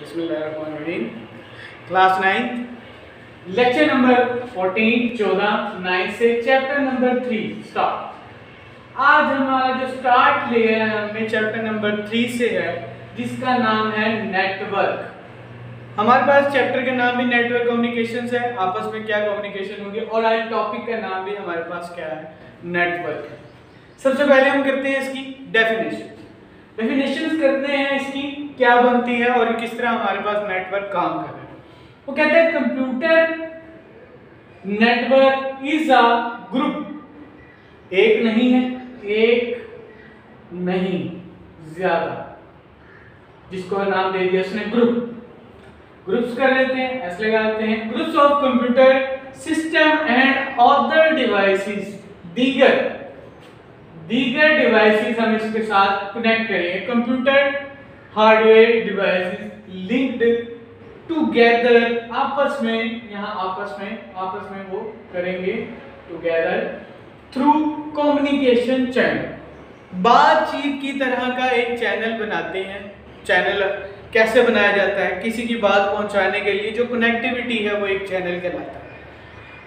बिस्मिल्लाहिर्रहमानिर्रहीम। Class 9 lecture number 14 से chapter number 3 start. आज हमारा जो स्टार्ट लिया है हमने चैप्टर नंबर 3 से है, जिसका नाम है नेटवर्क। हमारे पास चैप्टर का नाम भी नेटवर्क कम्युनिकेशंस है, आपस में क्या कम्युनिकेशन होगी, और आज टॉपिक का नाम भी हमारे पास क्या है, नेटवर्क है। सबसे पहले हम करते हैं इसकी डेफिनेशंस करते हैं इसकी क्या बनती है और किस तरह हमारे पास नेटवर्क काम कर रहा है। वो कहते हैं computer network is a group, एक नहीं है, एक नहीं ज्यादा, जिसको नाम दे दिया उसने ग्रुप्स कर लेते हैं, ऐसे लगाते हैं groups of computer system and other devices, दीगर डिवाइसेस हम इसके साथ कनेक्ट करेंगे। Computer hardware devices linked together, आपस में वो करेंगे टुगेदर थ्रू कम्युनिकेशन चैनल, बातचीत की तरह का एक चैनल बनाते हैं। चैनल कैसे बनाया जाता है? किसी की बात पहुंचाने के लिए जो कनेक्टिविटी है वो एक चैनल कहलाता है।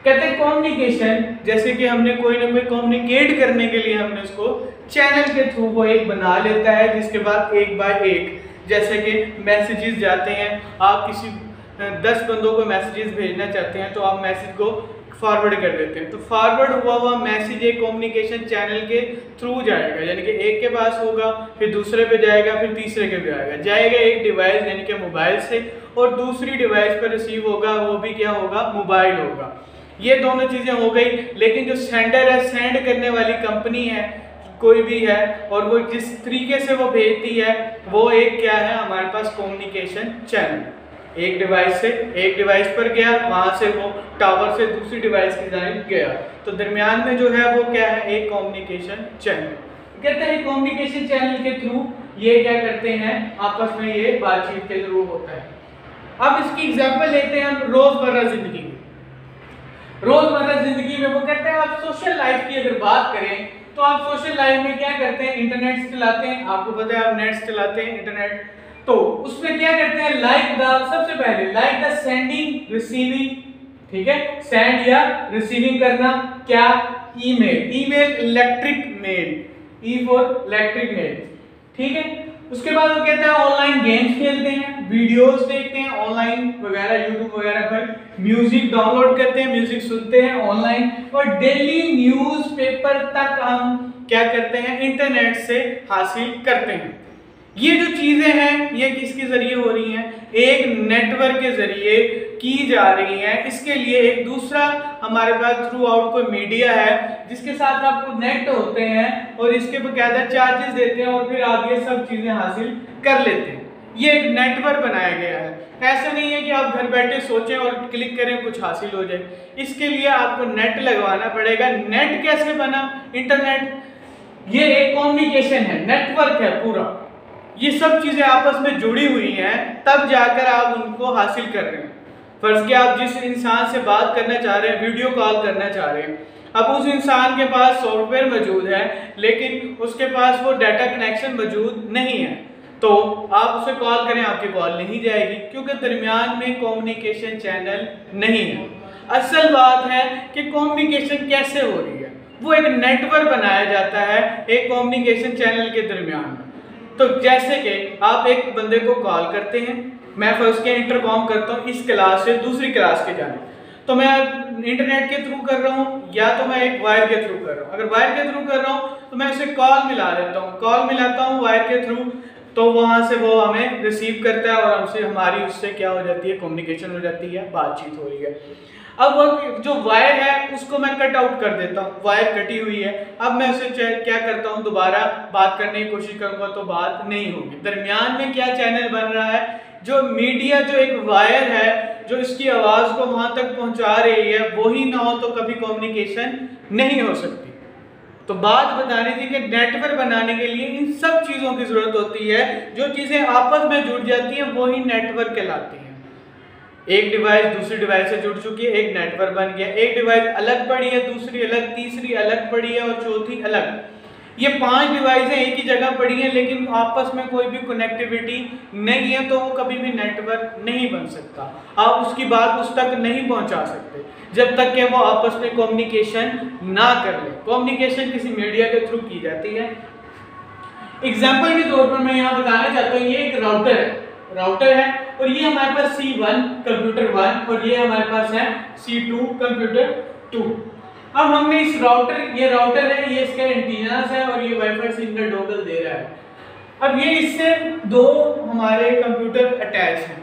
कहते हैं कम्युनिकेशन, जैसे कि हमने कोई ना कोई कम्युनिकेट करने के लिए हमने उसको चैनल के थ्रू वो एक बना लेता है, जिसके बाद एक बाय एक, जैसे कि मैसेजेस जाते हैं, आप किसी 10 बंदों को मैसेजेस भेजना चाहते हैं तो आप मैसेज को फॉरवर्ड कर देते हैं, तो फॉरवर्ड हुआ मैसेज एक कम्युनिकेशन चैनल के थ्रू जाएगा, यानी कि एक के पास होगा, फिर दूसरे पे जाएगा, फिर तीसरे के पे जाएगा एक डिवाइस यानी कि मोबाइल से, और दूसरी डिवाइस पर रिसीव होगा, वो भी क्या होगा, मोबाइल होगा। ये दोनों चीजें हो गई। लेकिन जो सेंडर है, सेंड करने वाली कंपनी है कोई भी है, और वो जिस तरीके से वो भेजती है वो एक क्या है हमारे पास कम्युनिकेशन चैनल। एक डिवाइस से एक डिवाइस पर गया, वहां से वो टावर से दूसरी डिवाइस की तरफ गया, तो दरमियान में जो है वो क्या है, एक कम्युनिकेशन चैनल। कहते हैं कम्युनिकेशन चैनल के थ्रू ये क्या करते हैं, आपस में ये बातचीत के थ्रू होता है। अब इसकी एग्जांपल लेते हैं हम रोजमर्रा जिंदगी में। रोजमर्रा जिंदगी में वो कहते हैं आप सोशल लाइफ की अगर बात करें तो आप सोशल लाइफ में क्या करते हैं, इंटरनेट चलाते हैं, आपको पता है आप नेट चलाते हैं इंटरनेट, तो उसमें क्या करते हैं, सबसे पहले लाइक द सेंडिंग रिसीविंग, ठीक है, सेंड या रिसीविंग करना, क्या, email electric mail, E for electric mail, ठीक है। उसके बाद वो कहते हैं ऑनलाइन गेम्स खेलते हैं, वीडियोस देखते हैं ऑनलाइन वगैरह, यूट्यूब वगैरह पर, म्यूजिक डाउनलोड करते हैं, म्यूजिक सुनते हैं ऑनलाइन, और डेली न्यूज़पेपर तक हम क्या करते हैं, इंटरनेट से हासिल करते हैं। ये जो चीजें हैं ये किसके जरिए हो रही हैं, एक नेटवर्क के जरिए की जा रही हैं। इसके लिए एक दूसरा हमारे पास थ्रू आउट कोई मीडिया है जिसके साथ आप कनेक्ट होते हैं और इसके बकायदा चार्जेस देते हैं और फिर आप ये सब चीजें हासिल कर लेते हैं। ये एक नेटवर्क बनाया गया है। ऐसा नहीं है कि आप घर बैठे सोचें और क्लिक करें कुछ हासिल हो जाए, इसके लिए आपको नेट लगवाना पड़ेगा। नेट कैसे बना, इंटरनेट, ये एक कम्युनिकेशन है, नेटवर्क है पूरा, ये सब चीजें आपस में जुड़ी हुई हैं, तब जाकर आप उनको हासिल कर रहे हैं। फर्ज कि आप जिस इंसान से बात करना चाह रहे हैं, वीडियो कॉल करना चाह रहे हैं, अब उस इंसान के पास सॉफ्टवेयर मौजूद है लेकिन उसके पास वो डाटा कनेक्शन मौजूद नहीं है, तो आप उसे कॉल करें आपकी कॉल नहीं जाएगी, क्योंकि दरमियान में कम्युनिकेशन चैनल नहीं है। असल बात है कि कम्युनिकेशन कैसे हो रही है, वो एक नेटवर्क बनाया जाता है एक कम्युनिकेशन चैनल के दरमियान में। तो जैसे कि आप एक बंदे को कॉल करते हैं, मैं फर्स्ट के इंटरकॉम करता हूँ इस क्लास से दूसरी क्लास के जाने, तो मैं इंटरनेट के थ्रू कर रहा हूँ या तो मैं एक वायर के थ्रू कर रहा हूँ। अगर वायर के थ्रू कर रहा हूँ तो मैं उसे कॉल मिला देता हूँ, कॉल मिलाता हूँ वायर के थ्रू, तो वहां से वो हमें रिसीव करता है और हमसे हमारी उससे क्या हो जाती है, कम्युनिकेशन हो जाती है, बातचीत हो रही है। अब वो जो वायर है उसको मैं कट आउट कर देता हूँ, वायर कटी हुई है, अब मैं उसे क्या करता हूँ, दोबारा बात करने की कोशिश करूंगा तो बात नहीं होगी। दरमियान में क्या चैनल बन रहा है, जो मीडिया, जो एक वायर है जो इसकी आवाज को वहां तक पहुंचा रही है, वही ना हो तो कभी कम्युनिकेशन नहीं हो सकती। तो बात बतानी थी कि नेटवर्क बनाने के लिए इन सब चीजों की जरूरत होती है, जो चीजें आपस में जुड़ जाती हैं वही नेटवर्क कहलाती हैं। एक डिवाइस दूसरी डिवाइस से जुड़ चुकी है, एक नेटवर्क बन गया। एक डिवाइस अलग पड़ी है, दूसरी अलग, तीसरी अलग पड़ी है और चौथी अलग। ये 5 डिवाइसें एक ही जगह पड़ी हैं लेकिन आपस में कोई भी कनेक्टिविटी नहीं है, तो वो कभी भी नेटवर्क नहीं बन सकता। आप उसकी बात उस तक नहीं पहुंचा सकते जब तक कि वो आपस में कम्युनिकेशन ना कर ले। कम्युनिकेशन किसी मीडिया के थ्रू की जाती है। एग्जाम्पल के तौर पर मैं यहाँ बताना चाहता हूँ, ये एक राउटर है और ये हमारे पास C1 कंप्यूटर 1 और ये हमारे पास है C2 कंप्यूटर 2। अब हमने इस ये राउटर है, ये इसका एंटीनास है और ये वाईफाई सिग्नल डोगल दे रहा है। अब ये इससे 2 हमारे कंप्यूटर अटैच हैं।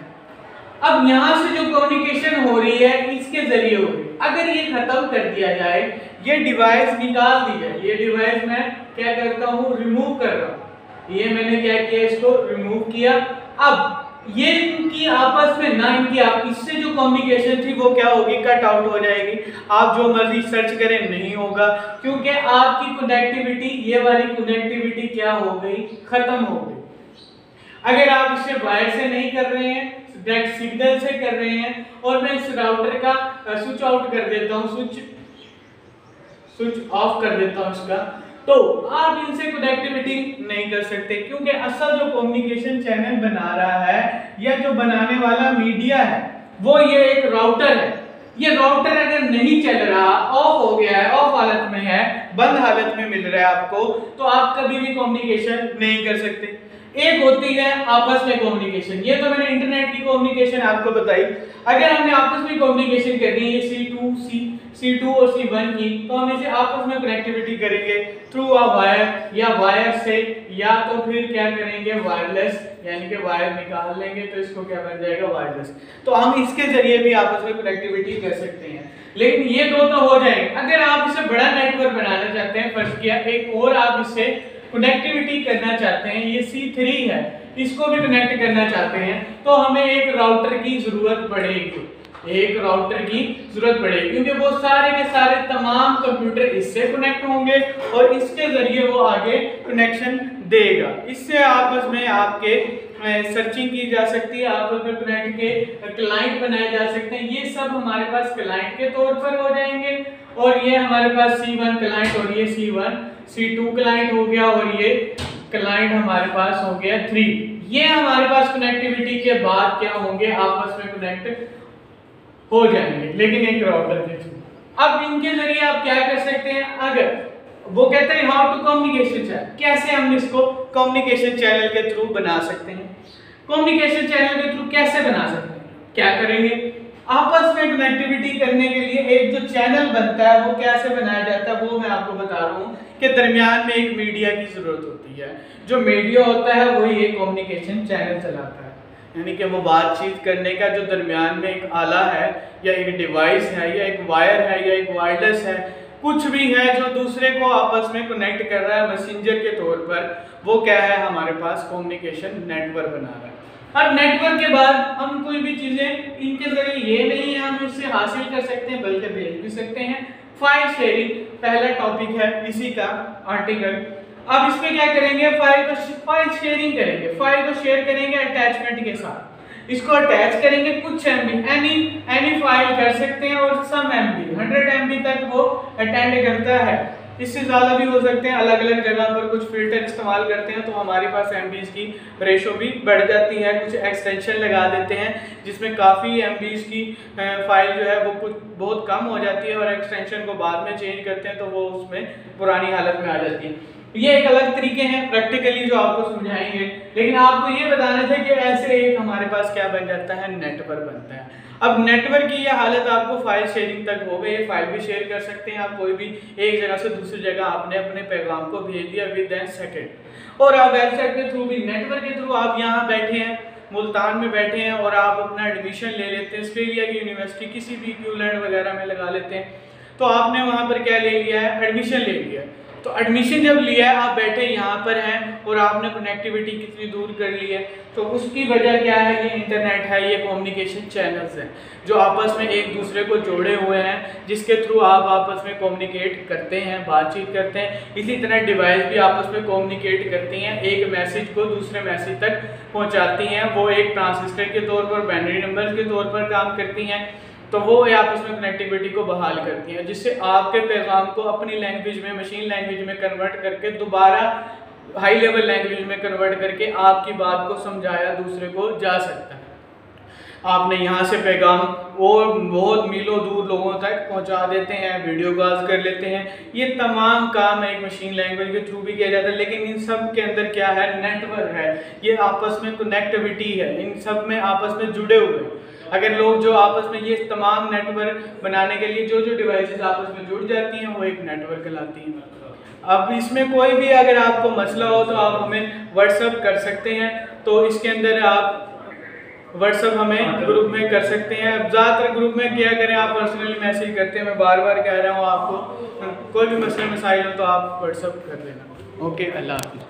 अब यहाँ से जो कम्युनिकेशन हो रही है इसके जरिए हो रही है। अगर ये खत्म कर दिया जाए, ये डिवाइस निकाल दी जाए, ये डिवाइस मैं क्या करता हूँ, रिमूव कर रहा हूँ। ये मैंने क्या किया, इसको रिमूव किया। अब ये इनकी आपस में ना इससे जो कम्युनिकेशन थी वो क्या होगी, कट आउट हो जाएगी। आप जो मर्जी सर्च करें नहीं होगा, क्योंकि आपकी कनेक्टिविटी, ये वाली कनेक्टिविटी क्या हो गई, खत्म हो गई। अगर आप इसे वायर से नहीं कर रहे हैं, डायरेक्ट सिग्नल से कर रहे हैं, और मैं इस राउटर का स्विच आउट कर देता हूँ, स्विच ऑफ कर देता हूँ इसका, तो आप इनसे कनेक्टिविटी नहीं कर सकते, क्योंकि असल जो कम्युनिकेशन चैनल बना रहा है या जो बनाने वाला मीडिया है वो ये एक राउटर है। ये राउटर अगर नहीं चल रहा, ऑफ हो गया है, ऑफ हालत में है, बंद हालत में मिल रहा है आपको, तो आप कभी भी कम्युनिकेशन नहीं कर सकते। एक होती है आपस में कम्युनिकेशन, ये तो मैंने इंटरनेट की कम्युनिकेशन आपको बताई। अगर हमने आपस में कम्युनिकेशन करनी है C2 और C1 की, तो हम इसे आपस में कनेक्टिविटी करेंगे थ्रू अ वायर, या वायर से, या तो फिर क्या करेंगे, वायरलेस, यानी कि वायर निकाल लेंगे तो इसको क्या बन जाएगा, वायरलेस। तो हम इसके जरिए भी आपस में कनेक्टिविटी कर सकते हैं। लेकिन ये दो तो हो जाएंगे। अगर आप इसे बड़ा नेटवर्क बनाना चाहते हैं, फर्स्ट किया एक और आप इससे कनेक्टिविटी करना चाहते हैं, ये C3 है, इसको भी कनेक्ट करना चाहते हैं, तो हमें एक राउटर की जरूरत पड़ेगी, क्योंकि वो सारे के सारे तमाम कंप्यूटर इससे कनेक्ट होंगे और इसके जरिए वो आगे कनेक्शन देगा। इससे आपस में आपके सर्चिंग की जा सकती है, आपस में कनेक्ट के क्लाइंट बनाए जा सकते हैं। ये सब हमारे पास क्लाइंट के तौर पर हो जाएंगे, और ये हमारे पास C1 क्लाइंट और ये C2 क्लाइंट हो गया, और ये क्लाइंट हमारे पास हो गया 3। ये हमारे पास कनेक्टिविटी के बाद क्या होंगे, आपस में कनेक्ट हो जाएंगे, लेकिन एक राउटर के थ्रू। अब इनके जरिए आप क्या कर सकते हैं, अगर वो कहते हैं हाउ टू कम्युनिकेशन चैनल, कैसे हम इसको कम्युनिकेशन चैनल के थ्रू बना सकते हैं। कम्युनिकेशन चैनल के थ्रू कैसे बना सकते हैं, क्या करेंगे, आपस में कनेक्टिविटी करने के लिए एक जो चैनल बनता है वो कैसे बनाया जाता है, वो मैं आपको बता रहा हूँ कि दरमियान में एक मीडिया की जरूरत होती है। जो मीडिया होता है वही एक कम्युनिकेशन चैनल चलाता है, यानी कि वो बातचीत करने का जो दरमियान में एक आला है, या एक डिवाइस है, या एक वायर है, या एक वायरलेस है, कुछ भी है जो दूसरे को आपस में कनेक्ट कर रहा है मैसेंजर के तौर पर, वो क्या है, हमारे पास कम्युनिकेशन नेटवर्क बना रहा है। अब नेटवर्क के बाद हम कोई भी चीजें इनके जरिए ये नहीं है हम इससे हासिल कर सकते हैं, बल्कि भेज भी सकते हैं। फाइल शेयरिंग पहला टॉपिक है इसी का आर्टिकल। अब इसमें क्या करेंगे, फाइल शेयरिंग करेंगे, फाइल को शेयर करेंगे अटैचमेंट के साथ, इसको अटैच करेंगे कुछ MB, एनी फाइल कर सकते हैं, और सम MB 100 MB तक वो अटेंड करता है, इससे ज़्यादा भी हो सकते हैं। अलग अलग जगह पर कुछ फिल्टर इस्तेमाल करते हैं तो हमारे पास MBs की रेशो भी बढ़ जाती है। कुछ एक्सटेंशन लगा देते हैं जिसमें काफ़ी MBs की फाइल जो है वो कुछ बहुत कम हो जाती है, और एक्सटेंशन को बाद में चेंज करते हैं तो वो उसमें पुरानी हालत में आ जाती है। ये एक अलग तरीके हैं प्रैक्टिकली जो आपको समझाएंगे, लेकिन आपको ये बताना था कि ऐसे एक हमारे पास क्या बन जाता है, नेटवर्क बनता है। अब नेटवर्क की ये हालत आपको फाइल शेयरिंग तक हो गई है, फाइल भी शेयर कर सकते हैं आप, कोई भी एक जगह से दूसरी जगह आपने अपने पैगाम को भेज दिया विद एन सेकेंड, और आप वेबसाइट के थ्रू भी, नेटवर्क के थ्रू आप यहाँ बैठे हैं, मुल्तान में बैठे हैं, और आप अपना एडमिशन ले लेते हैं ऑस्ट्रेलिया की यूनिवर्सिटी किसी भी क्यूलैंड वगैरह में लगा लेते हैं, तो आपने वहाँ पर क्या ले लिया है, एडमिशन ले लिया है। तो एडमिशन जब लिया है, आप बैठे यहाँ पर हैं और आपने कनेक्टिविटी कितनी दूर कर ली है, तो उसकी वजह क्या है, ये इंटरनेट है, ये कम्युनिकेशन चैनल्स हैं जो आपस में एक दूसरे को जोड़े हुए हैं, जिसके थ्रू आप आपस में कम्युनिकेट करते हैं, बातचीत करते हैं। इसी तरह डिवाइस भी आपस में कम्युनिकेट करती हैं, एक मैसेज को दूसरे मैसेज तक पहुँचाती हैं, वो एक ट्रांजिस्टर के तौर पर, बाइनरी नंबर के तौर पर काम करती हैं। तो वो आपस में कनेक्टिविटी को बहाल करती हैं, जिससे आपके पैगाम को अपनी लैंग्वेज में, मशीन लैंग्वेज में कन्वर्ट करके दोबारा हाई लेवल लैंग्वेज में कन्वर्ट करके आपकी बात को समझाया दूसरे को जा सकता है। आपने यहाँ से पैगाम और बहुत मीलों दूर लोगों तक पहुँचा देते हैं, वीडियो कॉल्स कर लेते हैं। ये तमाम काम एक मशीन लैंग्वेज के थ्रू भी किया जाता है, लेकिन इन सब के अंदर क्या है, नेटवर्क है, ये आपस में कनेक्टिविटी है, इन सब में आपस में जुड़े हुए हैं। अगर लोग जो आपस में ये तमाम नेटवर्क बनाने के लिए जो जो डिवाइसेस आपस में जुड़ जाती हैं वो एक नेटवर्क कहलाती हैं। अब इसमें कोई भी अगर आपको मसला हो तो आप हमें व्हाट्सअप कर सकते हैं, तो इसके अंदर आप व्हाट्सअप हमें ग्रुप में कर सकते हैं। अब ज़्यादातर ग्रुप में क्या करें, आप पर्सनली मैसेज करते हैं, मैं बार बार कह रहा हूँ आपको, कोई भी मसले मसाइल हो तो आप व्हाट्सअप कर लेना। ओके, अल्लाह हाफ़िज़।